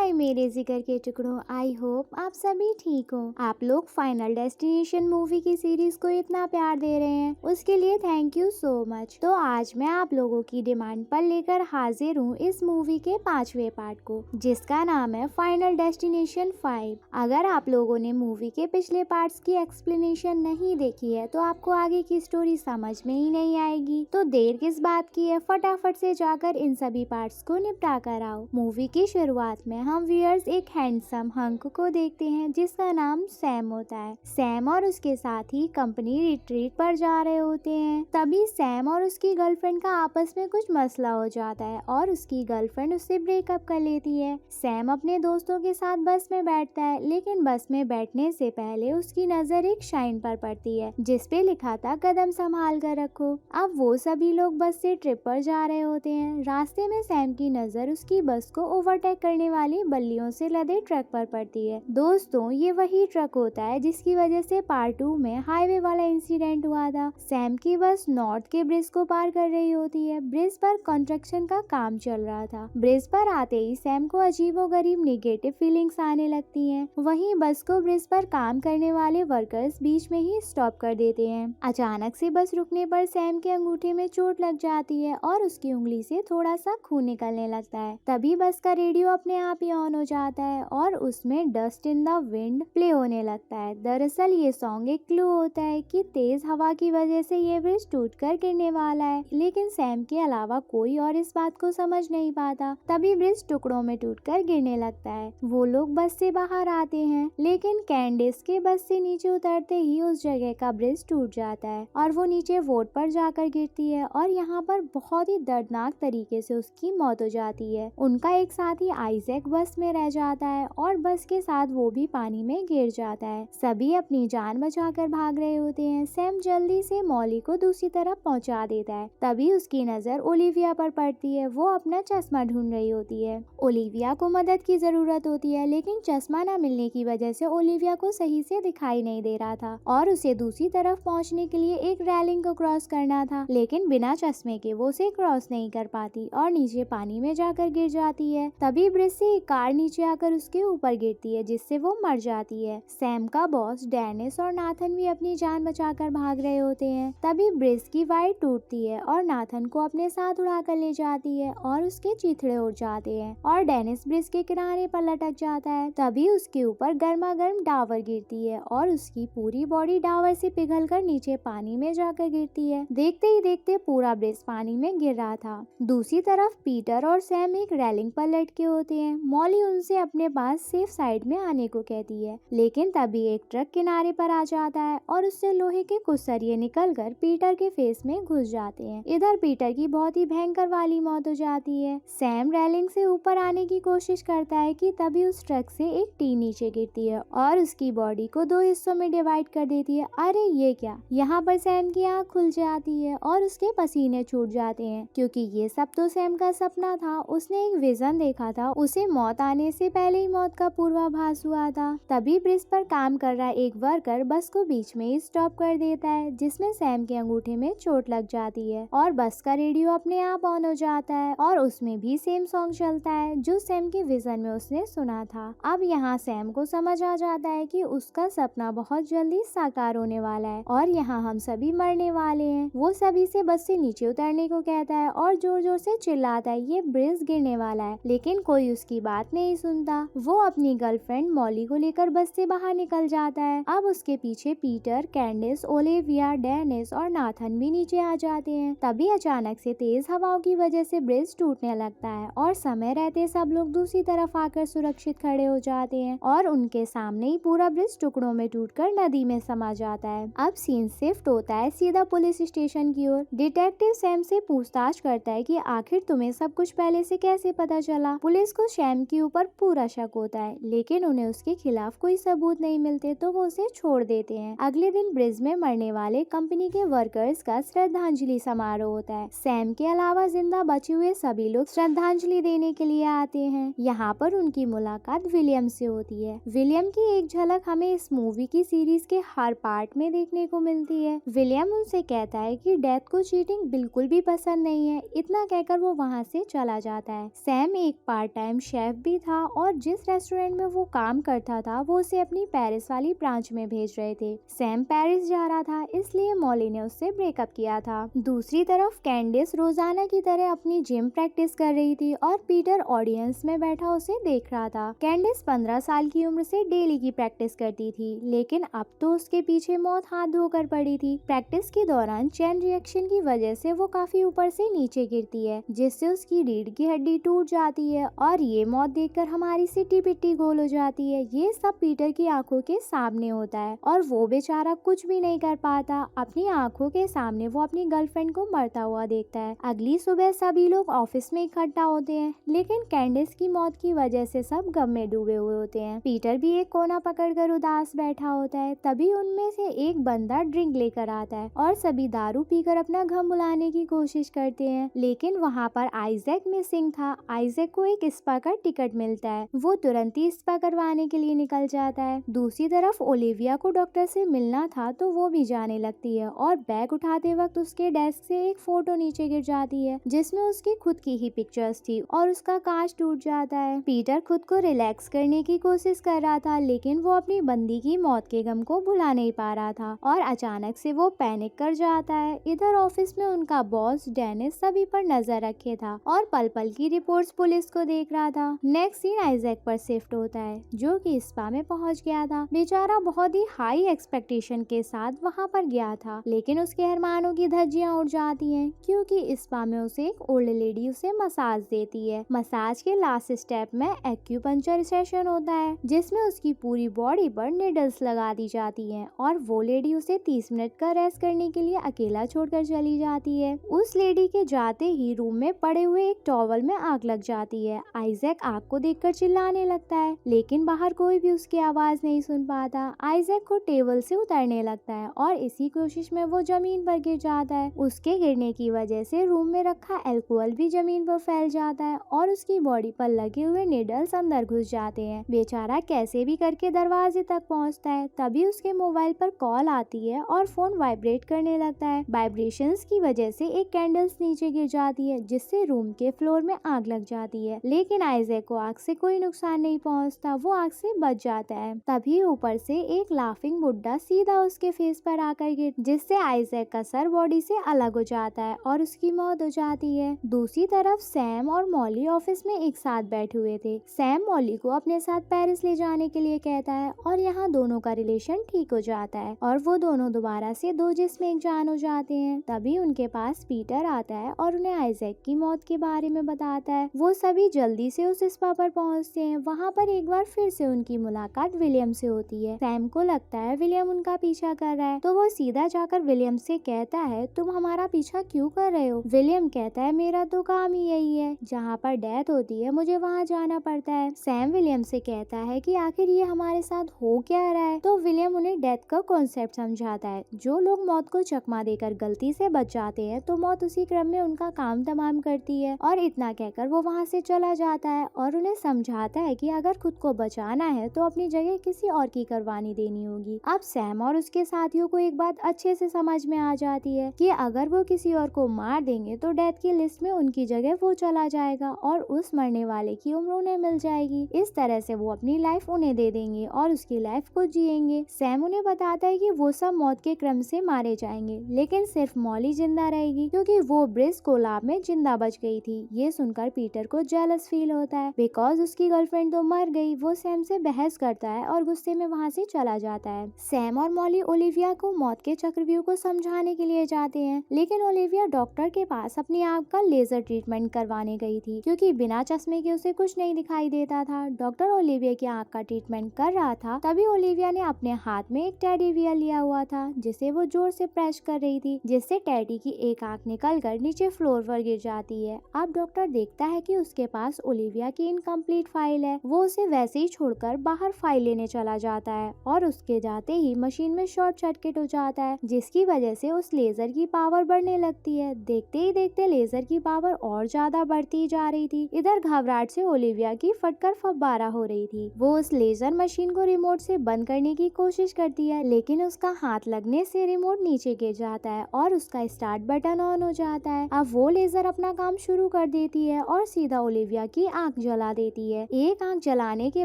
हाय मेरे जिगर के टुकड़ों, आई होप आप सभी ठीक हो। आप लोग फाइनल डेस्टिनेशन मूवी की सीरीज को इतना प्यार दे रहे हैं, उसके लिए थैंक यू सो मच। तो आज मैं आप लोगों की डिमांड पर लेकर हाजिर हूँ इस मूवी के 5वें पार्ट को, जिसका नाम है फाइनल डेस्टिनेशन 5। अगर आप लोगों ने मूवी के पिछले पार्ट्स की एक्सप्लेनेशन नहीं देखी है तो आपको आगे की स्टोरी समझ में ही नहीं आएगी। तो देर किस बात की है, फटाफट से जाकर इन सभी पार्ट्स को निपटा कर आओ। मूवी की शुरुआत में हम व्यूअर्स एक हैंडसम हंक को देखते हैं जिसका नाम सैम होता है। सैम और उसके साथ ही कंपनी रिट्रीट पर जा रहे होते हैं। तभी सैम और उसकी गर्लफ्रेंड का आपस में कुछ मसला हो जाता है और उसकी गर्लफ्रेंड उससे ब्रेकअप कर लेती है। सैम अपने दोस्तों के साथ बस में बैठता है, लेकिन बस में बैठने से पहले उसकी नजर एक शाइन पर पड़ती है जिसपे लिखा था कदम संभाल कर रखो। अब वो सभी लोग बस से ट्रिप पर जा रहे होते हैं। रास्ते में सैम की नजर उसकी बस को ओवरटेक करने वाली बल्लियों से लदे ट्रक पर पड़ती है। दोस्तों, ये वही ट्रक होता है जिसकी वजह से पार्ट 2 में हाईवे वाला इंसिडेंट हुआ था। सैम की बस नॉर्थ के ब्रिज को पार कर रही होती है। ब्रिज पर कंस्ट्रक्शन का काम चल रहा था। ब्रिज पर आते ही सैम को अजीबोगरीब नेगेटिव फीलिंग्स आने लगती हैं। वहीं बस को ब्रिज पर काम करने वाले वर्कर्स बीच में ही स्टॉप कर देते हैं। अचानक से बस रुकने पर सैम के अंगूठे में चोट लग जाती है और उसकी उंगली से थोड़ा सा खून निकलने लगता है। तभी बस का रेडियो अपने आप ही ऑन हो जाता है और उसमें dust in the wind play होने लगता है। दरअसल ये सॉन्ग एक क्लू होता है कि तेज हवा की वजह से ये ब्रिज टूटकर गिरने वाला है, लेकिन सैम के अलावा कोई और इस बात को समझ नहीं पाता। तभी ब्रिज टुकड़ों में टूटकर गिरने लगता है। वो लोग बस से बाहर आते हैं, लेकिन कैंडिस के बस से नीचे उतरते ही उस जगह का ब्रिज टूट जाता है और वो नीचे वोट पर जाकर गिरती है और यहाँ पर बहुत ही दर्दनाक तरीके से उसकी मौत हो जाती है। उनका एक साथी आइजैक बस में रह जाता है और बस के साथ वो भी पानी में गिर जाता है। सभी अपनी जान बचाकर भाग रहे होते हैं। सैम जल्दी से मॉली को दूसरी तरफ पहुंचा देता है। तभी उसकी नजर ओलिविया पर पड़ती है। वो अपना चश्मा ढूंढ रही होती है। ओलिविया को मदद की जरूरत होती है, लेकिन चश्मा न मिलने की वजह से ओलिविया को सही से दिखाई नहीं दे रहा था और उसे दूसरी तरफ पहुंचने के लिए एक रेलिंग को क्रॉस करना था, लेकिन बिना चश्मे के वो उसे क्रॉस नहीं कर पाती और नीचे पानी में जाकर गिर जाती है। तभी ब्रिज से एक कार नीचे आकर उसके ऊपर गिरती है जिससे वो मर जाती है। सैम का बॉस डेनिस और नाथन भी अपनी जान बचाकर भाग रहे होते हैं। तभी ब्रिज की वायर टूटती है और नाथन को अपने साथ उड़ाकर ले जाती है और उसके चीथड़े उड़ जाते हैं और डेनिस ब्रिज के किनारे पर लटक जाता है। तभी उसके ऊपर गर्मा गर्म डावर गिरती है और उसकी पूरी बॉडी डावर से पिघलकर नीचे पानी में जाकर गिरती है। देखते ही देखते पूरा ब्रिज पानी में गिर रहा था। दूसरी तरफ पीटर और सैम एक रेलिंग पर लटके होते हैं। मॉली उनसे अपने पास सेफ साइड में आने को कहती है, लेकिन तभी एक ट्रक किनारे पर आ जाता है और उससे लोहे के कुछ सरिये निकलकर पीटर के फेस में घुस जाते हैं। इधर पीटर की बहुत ही भयंकर वाली मौत हो जाती है। सैम रेलिंग से ऊपर आने की कोशिश करता है कि तभी उस ट्रक से एक टीन नीचे गिरती है और उसकी बॉडी को 2 हिस्सों में डिवाइड कर देती है। अरे ये क्या! यहाँ पर सैम की आँख खुल जाती है और उसके पसीने छूट जाते हैं, क्योंकि ये सब तो सैम का सपना था। उसने एक विजन देखा था, उसे मौत आने से पहले ही मौत का पूर्वाभास हुआ था। तभी ब्रिज पर काम कर रहा एक वर्कर बस को बीच में ही स्टॉप कर देता है, जिसमें सैम के अंगूठे में चोट लग जाती है और बस का रेडियो अपने आप ऑन हो जाता है और उसमें भी सेम सॉन्ग चलता है जो सैम के विजन में उसने सुना था। अब यहाँ सैम को समझ आ जाता है कि उसका सपना बहुत जल्दी साकार होने वाला है और यहाँ हम सभी मरने वाले हैं। वो सभी से बस से नीचे उतरने को कहता है और जोर जोर से चिल्लाता है ये ब्रिज गिरने वाला है, लेकिन कोई उसकी बात नहीं सुनता। वो अपनी गर्लफ्रेंड मॉली को लेकर बस से बाहर निकल जाता है। अब उसके पीछे पीटर, कैंडिस, ओलिविया, डेनिस और नाथन भी नीचे आ जाते हैं। तभी अचानक से तेज हवाओं की वजह से ब्रिज टूटने लगता है और समय रहते सब लोग दूसरी तरफ आकर सुरक्षित खड़े हो जाते हैं और उनके सामने ही पूरा ब्रिज टुकड़ों में टूटकर नदी में समा जाता है। अब सीन शिफ्ट होता है सीधा पुलिस स्टेशन की ओर। डिटेक्टिव सैम से पूछताछ करता है कि आखिर तुम्हें सब कुछ पहले से कैसे पता चला। पुलिस को सैम के ऊपर पूरा शक होता है, लेकिन उन्हें उसके खिलाफ कोई सबूत नहीं मिलते तो वो उसे छोड़ देते हैं। अगले दिन ब्रिज में मरने वाले कंपनी के वर्कर्स का श्रद्धांजलि समारोह होता है। सैम के अलावा जिंदा बचे हुए सभी लोग श्रद्धांजलि देने के लिए आते हैं। यहाँ पर उनकी मुलाकात विलियम से होती है। विलियम की एक झलक हमें इस मूवी की सीरीज के हर पार्ट में देखने को मिलती है। विलियम उनसे कहता है कि डेथ को चीटिंग बिल्कुल भी पसंद नहीं है। इतना कहकर वो वहाँ से चला जाता है। सैम एक पार्ट टाइम शेफ शेफ भी था और जिस रेस्टोरेंट में वो काम करता था वो उसे अपनी पेरिस वाली ब्रांच में भेज रहे थे। सैम पेरिस जा रहा था, इसलिए मॉली ने उससे ब्रेकअप किया था। दूसरी तरफ कैंडिस रोजाना की तरह अपनी जिम प्रैक्टिस कर रही थी और पीटर ऑडियंस में बैठा उसे देख रहा था। कैंडिस 15 साल की उम्र से डेली की प्रैक्टिस करती थी, लेकिन अब तो उसके पीछे मौत हाथ धोकर पड़ी थी। प्रैक्टिस के दौरान चेन रिएक्शन की वजह से वो काफी ऊपर से नीचे गिरती है, जिससे उसकी रीढ़ की हड्डी टूट जाती है और ये मौत देखकर हमारी सिटी पिट्टी गोल हो जाती है। ये सब पीटर की आंखों के सामने होता है और वो बेचारा कुछ भी नहीं कर पाता। अपनी आंखों के सामने वो अपनी गर्लफ्रेंड को मरता हुआ देखता है। अगली सुबह सभी लोग ऑफिस में इकट्ठा होते हैं, लेकिन कैंडिस की मौत की वजह से सब गम में डूबे हुए होते हैं। पीटर भी एक कोना पकड़कर उदास बैठा होता है। तभी उनमें से एक बंदा ड्रिंक लेकर आता है और सभी दारू पीकर अपना गम भुलाने की कोशिश करते हैं, लेकिन वहाँ पर आइजैक मिसिंग था। आइजैक को एक स्पा का टिकट मिलता है, वो तुरंत ही स्पा करवाने के लिए निकल जाता है। दूसरी तरफ ओलिविया को डॉक्टर से मिलना था तो वो भी जाने लगती है और बैग उठाते वक्त उसके डेस्क से एक फोटो नीचे गिर जाती है जिसमें उसकी खुद की ही पिक्चर्स थी और उसका कांच टूट जाता है। पीटर खुद को रिलैक्स करने की कोशिश कर रहा था, लेकिन वो अपनी बंदी की मौत के गम को भुला नहीं पा रहा था और अचानक से वो पैनिक कर जाता है। इधर ऑफिस में उनका बॉस डेनिस सभी पर नजर रखे था और पल पल की रिपोर्ट्स पुलिस को देख रहा था। नेक्स्ट सीन आइजैक पर शिफ्ट होता है, जो कि स्पा में पहुंच गया था। बेचारा बहुत ही हाई एक्सपेक्टेशन के साथ वहां पर गया था, लेकिन उसके अरमानों की धज्जियां उड़ जाती हैं क्योंकि स्पा में उसे एक ओल्ड लेडी उसे मसाज देती है। मसाज के लास्ट स्टेप में एक्यूपंक्चर सेशन होता है, जिसमें उसकी पूरी बॉडी पर निडल्स लगा दी जाती हैं और वो लेडी उसे 30 मिनट का रेस्ट करने के लिए अकेला छोड़कर चली जाती है। उस लेडी के जाते ही रूम में पड़े हुए एक टॉवल में आग लग जाती है। आइजैक आग को देखकर चिल्लाने लगता है, लेकिन बाहर कोई भी उसकी आवाज नहीं सुन पाता। आइजैक को टेबल से उतरने लगता है और इसी कोशिश में वो जमीन पर गिर जाता है। उसके गिरने की वजह से रूम में रखा अल्कोहल भी जमीन पर फैल जाता है और उसकी बॉडी पर लगे हुए निडल्स अंदर घुस जाते हैं। बेचारा कैसे भी करके दरवाजे तक पहुंचता है। तभी उसके मोबाइल पर कॉल आती है और फोन वाइब्रेट करने लगता है। वाइब्रेशंस की वजह से एक कैंडल्स नीचे गिर जाती है, जिससे रूम के फ्लोर में आग लग जाती है, लेकिन आइजैक को आग से कोई नुकसान नहीं पहुंचता, वो आग से बच जाता है। तभी ऊपर से एक लाफिंग बुड्ढा सीधा उसके फेस पर आकर गिर, जिससे आइजैक का सर बॉडी से अलग हो जाता है और उसकी मौत हो जाती है। दूसरी तरफ सैम और मॉली ऑफिस में एक साथ बैठे हुए थे। सैम मॉली को अपने साथ पेरिस ले जाने के लिए कहता है और यहाँ दोनों का रिलेशन ठीक हो जाता है और वो दोनों दोबारा से दो जिस्म एक जान हो जाते हैं। तभी उनके पास पीटर आता है और उन्हें आइजैक की मौत के बारे में बताता है। वो सभी जल्दी से उस स्पा पर पहुँचते हैं। वहाँ पर एक बार फिर से उनकी मुलाकात विलियम से होती है। सैम को लगता है विलियम उनका पीछा कर रहा है, तो वो सीधा जाकर विलियम से कहता है, तुम हमारा पीछा क्यों कर रहे हो? विलियम कहता है, मेरा तो काम ही यही है, जहाँ पर डेथ होती है मुझे वहाँ जाना पड़ता है। सैम विलियम से कहता है कि आखिर ये हमारे साथ हो क्या रहा है? तो विलियम उन्हें डेथ का कॉन्सेप्ट समझाता है। जो लोग मौत को चकमा देकर गलती से बच जाते हैं तो मौत उसी क्रम में उनका काम तमाम करती है। और इतना कहकर वो वहाँ से चला जाता है और उन्हें समझाता है कि अगर खुद को बचाना है तो अपनी जगह किसी और की कुर्बानी देनी होगी। अब सैम और उसके साथियों को एक बात अच्छे से समझ में आ जाती है कि अगर वो किसी और को मार देंगे तो डेथ की लिस्ट में उनकी जगह वो चला जाएगा और उस मरने वाले की उम्र उन्हें मिल जाएगी। इस तरह से वो अपनी लाइफ उन्हें दे देंगे और उसकी लाइफ को जिएंगे। सैम उन्हें बताता है कि वो सब मौत के क्रम से मारे जाएंगे, लेकिन सिर्फ मॉली जिंदा रहेगी क्योंकि वो ब्रिज कोलाब में जिंदा बच गई थी। ये सुनकर पीटर को जेलस फील होता है बिकॉज उसकी गर्लफ्रेंड तो मर गई। वो सैम से बहस करता है और गुस्से में वहाँ से चला जाता है। सैम और मॉली ओलिविया को मौत के चक्रव्यूह को समझाने के लिए जाते हैं, लेकिन ओलिविया डॉक्टर के पास अपनी आंख का लेजर ट्रीटमेंट करवाने गई थी क्योंकि बिना चश्मे के उसे कुछ नहीं दिखाई देता था। डॉक्टर ओलिविया की आंख का ट्रीटमेंट कर रहा था, तभी ओलिविया ने अपने हाथ में एक टेडी बियर लिया हुआ था जिसे वो जोर से प्रेस कर रही थी, जिससे टेडी की एक आंख निकलकर नीचे फ्लोर पर गिर जाती है। अब डॉक्टर देखता है कि उसके पास ओलिविया की इनकम्प्लीट फाइल है। वो उसे वैसे ही छोड़कर बाहर फाइल लेने चला जाता है और उसके जाते ही मशीन में शॉर्ट सर्किट हो जाता है, जिसकी वजह से उस लेजर की पावर बढ़ने लगती है। देखते ही देखते लेजर की पावर और ज्यादा बढ़ती जा रही थी। इधर घबराहट से ओलिविया की फटकर फब्बारा हो रही थी। वो उस लेजर मशीन को रिमोट से बंद करने की कोशिश करती है, लेकिन उसका हाथ लगने से रिमोट नीचे गिर जाता है और उसका स्टार्ट बटन ऑन हो जाता है। अब वो लेजर अपना काम शुरू कर देती है और सीधा ओलिविया की आंख जला देती है। एक आंख जलाने के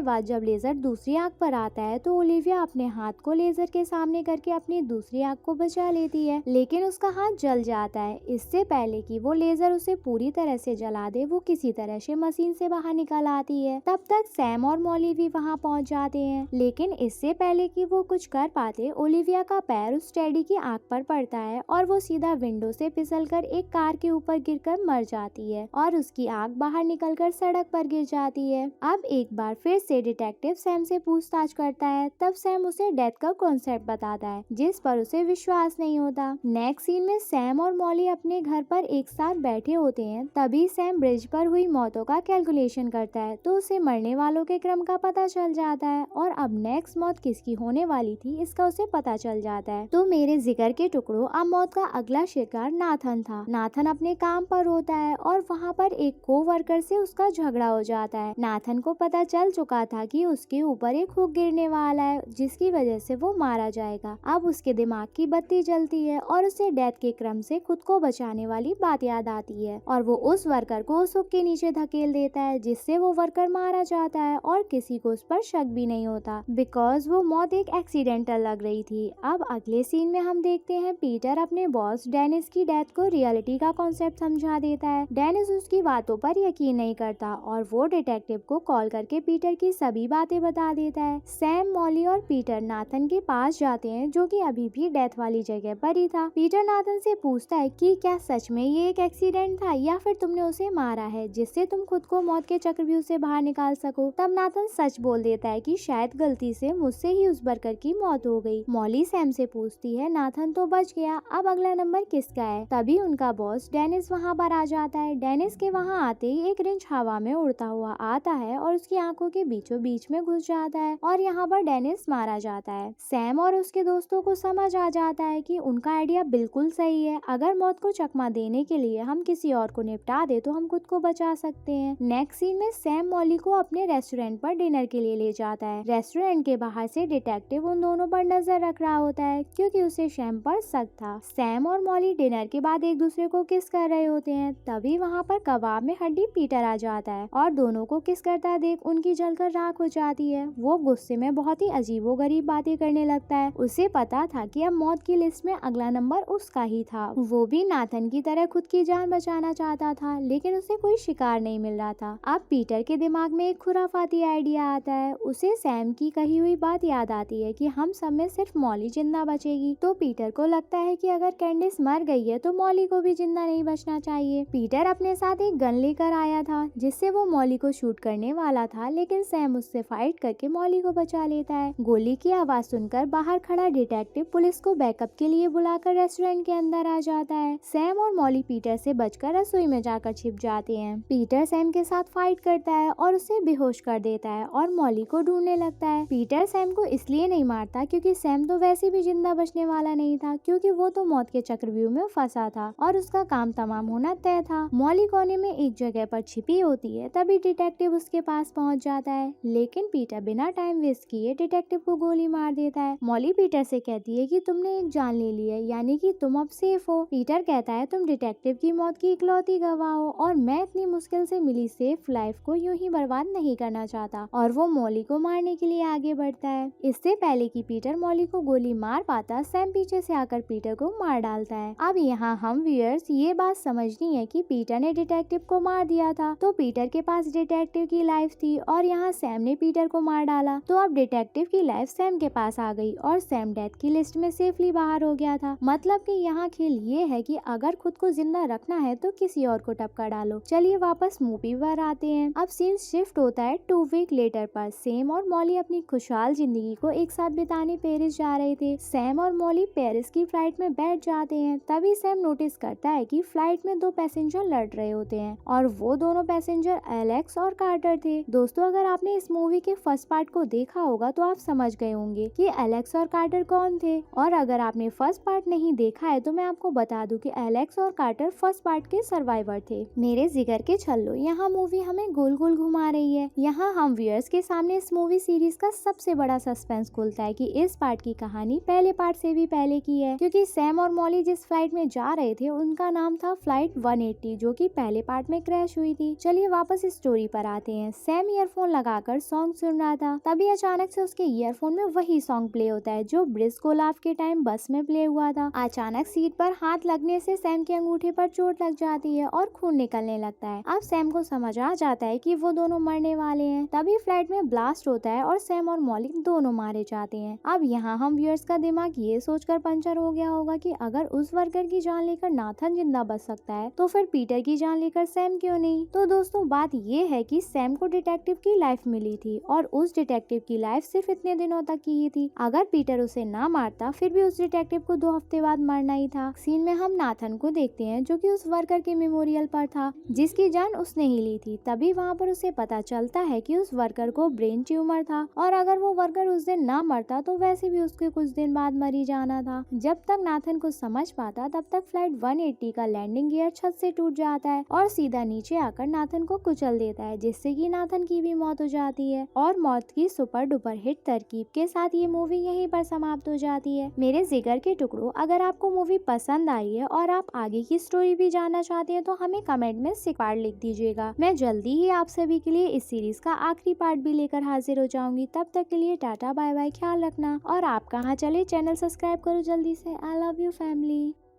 बाद जब लेजर दूसरी आंख पर आता है तो ओलिविया अपने हाथ को लेजर के सामने करके अपनी दूसरी आंख को बचा लेती है, लेकिन उसका हाथ जल जाता है। इससे पहले कि वो लेजर उसे पूरी तरह से जला दे, वो किसी तरह से मशीन से बाहर निकल आती है। तब तक सैम और मॉली भी वहाँ पहुँच जाते हैं, लेकिन इससे पहले कि वो कुछ कर पाते, ओलिविया का पैर उस टेडी की आंख पर पड़ता है और वो सीधा विंडो से फिसलकर एक कार के ऊपर गिरकर मर जाती है और उसकी आंख बाहर निकलकर सड़क पर गिर जाती है। अब एक बार फिर से डिटेक्टिव सैम से पूछताछ करता है। तब सैम उसे डेथ का कॉन्सेप्ट बताता है, जिस पर उसे विश्वास नहीं होता। नेक्स्ट सीन में सैम और मॉली अपने घर पर एक साथ बैठे होते हैं। तभी सैम ब्रिज पर हुई मौतों का कैलकुलेशन करता है तो उसे मरने वालों के क्रम का पता चल जाता है और अब नेक्स्ट मौत किसकी होने वाली थी इसका उसे पता चल जाता है। तो मेरे जिक्र के टुकड़ों, अब मौत का अगला शिकार नाथन था। नाथन अपने काम पर होता है और वहाँ पर एक कोवर्कर से उसका झगड़ा हो जाता है। नाथन को पता चल चुका था कि उसके ऊपर एक हुक गिरने वाला है, जिसकी वजह से वो मारा जाएगा। अब उसके दिमाग की बत्ती जलती है और उसे डेथ के क्रम से खुद को बचाने वाली बात याद आती है और वो उस वर्कर को उस हुक के नीचे धकेल देता है, जिससे वो वर्कर मारा जाता है और किसी को उस पर शक भी नहीं होता, बिकॉज वो मौत एक एक्सीडेंटल लग रही थी। अब अगले सीन में हम देखते हैं पीटर अपने बॉस डेनिस की डेथ को रियलिटी का कॉन्सेप्ट समझा देता है। डेनिस उसकी बातों पर यकीन नहीं करता और वो डिटेक्टिव को कॉल करके पीटर की सभी बातें बता देता है। सैम, मॉली और पीटर नाथन के पास जाते हैं, जो कि अभी भी डेथ वाली जगह पर ही था। पीटर नाथन से पूछता है कि क्या सच में ये एक एक्सीडेंट था या फिर तुमने उसे मारा है, जिससे तुम खुद को मौत के चक्रव्यूह से बाहर निकाल सको। तब नाथन सच बोल देता है कि शायद गलती से मुझसे ही उस वर्कर की मौत हो गई। मॉली सैम से पूछती है नाथन तो बच गया, अब अगला नंबर किसका है। तभी उनका बॉस डेनिस वहाँ पर आ जाता है। डेनिस के वहाँ आते ही एक रिंच हवा में उड़ता हुआ आता है और उसकी आंखों के बीचों बीच में घुस जाता है और यहाँ पर डेनिस मारा जाता है। सैम और उसके दोस्तों को समझ आ जाता है कि उनका आइडिया बिल्कुल सही है। अगर मौत को चकमा देने के लिए हम किसी और को निपटा दे तो हम खुद को बचा सकते हैं। नेक्स्ट सीन में सैम मॉली को अपने रेस्टोरेंट पर डिनर के लिए ले जाता है। रेस्टोरेंट के बाहर से डिटेक्टिव उन दोनों पर नजर रख रहा होता है, क्योंकि उसे सैम पर शक था। सैम और मॉली डिनर के बाद एक दूसरे को किस कर रहे होते हैं। तभी वहाँ पर कबाब में हड्डी पीटर आ जाता है और दोनों को किस करता देख उनकी जलकर राख हो जाती है। वो गुस्से में बहुत ही अजीबोगरीब बातें करने लगता है। उसे पता था कि अब मौत की लिस्ट में अगला नंबर उसका ही था। वो भी नाथन की तरह खुद की जान बचाना चाहता था, लेकिन उसे कोई शिकार नहीं मिल रहा था। अब पीटर के दिमाग में एक खुराफाती आइडिया आता है। उसे सैम की कही हुई बात याद आती है कि हम सब में सिर्फ मॉली जिंदा बचेगी। तो पीटर को लगता है कि अगर कैंडिस मर गई है तो मॉली को भी जिंदा नहीं बचना चाहिए। पीटर अपने साथ एक गन लेकर आया था, जिससे वो मॉली को शूट करने वाला था, लेकिन सैम उससे फाइट करके मॉली को बचा लेता है। गोली की आवाज सुनकर बाहर खड़ा डिटेक्टिव पुलिस को बैकअप के लिए बुलाकर रेस्टोरेंट के अंदर आ जाता है। सैम और मॉली पीटर से बचकर रसोई में जाकर छिप जाते हैं। पीटर सैम के साथ फाइट करता है और उसे बेहोश कर देता है और मॉली को ढूंढने लगता है। पीटर सैम को इसलिए नहीं मारता क्योंकि सैम तो वैसे भी जिंदा बचने वाला नहीं था, क्योंकि वो तो मौत के चक्रव्यूह में फंसा था और उसका काम तमाम होना तय था। मॉली कोने में एक जगह पर छिपी होती है। तभी डिटेक्टिव उसके पास पहुंच जाता है, लेकिन पीटर बिना टाइम वेस्ट किए डिटेक्टिव को गोली मार देता है। मॉली पीटर से कहती है कि तुमने एक जान ले ली है, यानी कि तुम अब सेफ हो। पीटर कहता है तुम डिटेक्टिव की मौत की इकलौती गवाह हो और मैं इतनी मुश्किल से मिली सेफ लाइफ को यूं ही बर्बाद नहीं करना चाहता, और वो मॉली को मारने के लिए आगे बढ़ता है। इससे पहले कि पीटर मॉली को गोली मार पाता, सैम पीछे से आकर पीटर को मार डालता है। अब यहाँ हम व्यूअर्स ये बात समझनी है कि पीटर ने डिटेक्टिव को मार दिया था, तो पीटर के पास डिटेक्टिव की लाइफ थी और यहाँ सैम ने पीटर को मार डाला, तो अब डिटेक्टिव की लाइफ सैम के पास आ गई और सैम डेथ की लिस्ट में सेफली बाहर हो गया था। मतलब कि यहाँ खेल ये है कि अगर खुद को जिंदा रखना है तो किसी और को टपका डालो। चलिए वापस मूवी पर आते हैं। अब सीन शिफ्ट होता है 2 वीक लेटर पर। सैम और मॉली अपनी खुशहाल जिंदगी को एक साथ बिताने पेरिस जा रहे थे। सैम और मॉली पेरिस की फ्लाइट में बैठ जाते हैं। तभी सैम नोटिस करता है कि फ्लाइट में 2 पैसेंजर लड़ रहे होते हैं और वो दोनों पैसेंजर एलेक्स और कार्टर थे। दोस्तों, अगर आपने इस मूवी के फर्स्ट पार्ट को देखा होगा तो आप समझ गए होंगे कि एलेक्स और कार्टर कौन थे, और अगर आपने फर्स्ट पार्ट नहीं देखा है तो मैं आपको बता दूं कि एलेक्स और कार्टर फर्स्ट पार्ट के सर्वाइवर थे। मेरे जिगर के छल्लो, यहाँ मूवी हमें गोल गोल घुमा रही है। यहाँ हम व्यूअर्स के सामने इस मूवी सीरीज का सबसे बड़ा सस्पेंस खुलता है कि इस पार्ट की कहानी पहले पार्ट से भी पहले की है, क्योंकि सैम और मॉली जिस फ्लाइट में जा रहे थे उनका नाम था फ्लाइट 180, जो कि पहले पार्ट में क्रैश हुई थी। चलिए वापस स्टोरी पर आते हैं। सैम ईयरफोन लगाकर सॉन्ग सुन रहा था, तभी अचानक से उसके ईयरफोन में वही सॉन्ग प्ले होता है जो ब्रिज कोलाफ के टाइम बस में प्ले हुआ था। अचानक सीट पर हाथ लगने से सैम के अंगूठे पर चोट लग जाती है और खून निकलने लगता है। अब सैम को समझ आ जाता है कि वो दोनों मरने वाले हैं। तभी फ्लाइट में ब्लास्ट होता है और सैम और मॉली दोनों मारे जाते हैं। अब यहाँ हम व्यूअर्स का दिमाग ये सोचकर पंचर हो गया होगा कि अगर उस वर्कर की जान लेकर नाथन जिंदा बच सकता है तो फिर पीटर की जान लेकर सैम क्यों नहीं। तो दोस्तों बात ये है कि सैम को डिटेक्टिव की लाइफ मिली थी और उस डिटेक्टिव की लाइफ सिर्फ इतने दिनों तक की ही थी। अगर पीटर उसे ना मारता फिर भी उस डिटेक्टिव को 2 हफ्ते बाद मरना ही था। सीन में हम नाथन को देखते हैं जो कि उस वर्कर के मेमोरियल पर था जिसकी जान उसने ही ली थी। तभी वहाँ पर उसे पता चलता है कि उस वर्कर को ब्रेन ट्यूमर था और अगर वो वर्कर उस दिन ना मरता तो वैसे भी उसके कुछ दिन बाद मर ही जाना था। जब तक नाथन को समझ पाता तब तक फ्लाइट 180 का लैंडिंग गियर छत से टूट जाता है और सीधा नीचे आकर नाथन को कुचल देता है, जिससे कि नाथन की भी मौत हो जाती है। और मौत की सुपर डुपर हिट तरकीब के साथ ये मूवी यहीं पर समाप्त हो जाती है। मेरे जिगर के टुकड़ों, अगर आपको मूवी पसंद आई है और आप आगे की स्टोरी भी जानना चाहते हैं तो हमें कमेंट में पार्ट लिख दीजिएगा। मैं जल्दी ही आप सभी के लिए इस सीरीज का आखिरी पार्ट भी लेकर हाजिर हो जाऊंगी। तब तक के लिए टाटा बाय बाय, ख्याल रखना। और आप कहाँ चले, चैनल सब्सक्राइब करो जल्दी से। I love you family.